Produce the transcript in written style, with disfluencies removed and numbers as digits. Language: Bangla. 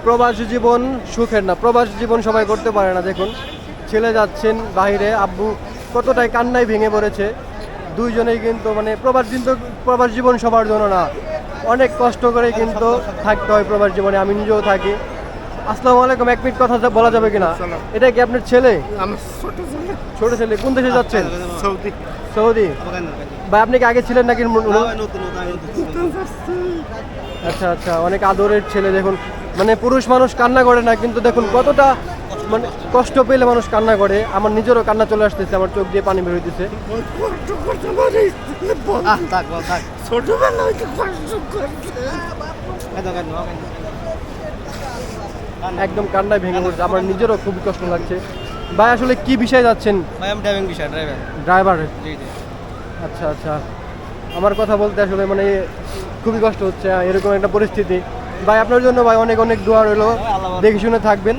প্রবাসী জীবন সুখের না, প্রবাসী জীবন সবাই করতে পারে না। দেখুন ছেলে যাচ্ছেন বাইরে, আব্বু কতটাই কান্নায় ভেঙে পড়েছে। দুইজনেই কিন্তু মানে প্রবাস জীবন সবার জন্য না, অনেক কষ্ট করে কিন্তু থাকতে হয় প্রবাস জীবনে। আমি নিজেও থাকি। আসসালামু আলাইকুম, এক মিনিট কথা বলা যাবে কিনা? এটা কি আপনার ছেলে? আমার ছোট ছেলে ছোট ছেলে। কোন দেশে যাচ্ছেন? সৌদি। সৌদি। ভাই আপনি কি আগে ছিলেন নাকি? আচ্ছা আচ্ছা, অনেক আদরের ছেলে। দেখুন মানে পুরুষ মানুষ কান্না করে না, কিন্তু দেখুন কতটা মানে কষ্ট পেলে মানুষ কান্না করে। আমার নিজেরও কান্না চলে আসতেছে, আমার চোখ দিয়ে পানি বের হইতেছে। ছোটবেলা হইতে কষ্ট করছে। একদম কান্নায় ভেঙে পড়ছে, আমার নিজেরও খুবই কষ্ট লাগছে। ভাই আসলে কি বিষয়ে যাচ্ছেন? ভাই আমি ড্রাইভিং বিষয় ড্রাইভার। ড্রাইভার। জি জি। আচ্ছা আচ্ছা, আমার কথা বলতে আসলে মানে খুবই কষ্ট হচ্ছে এরকম একটা পরিস্থিতি। ভাই আপনার জন্য ভাই অনেক অনেক দোয়া রইলো, দেখে শুনে থাকবেন।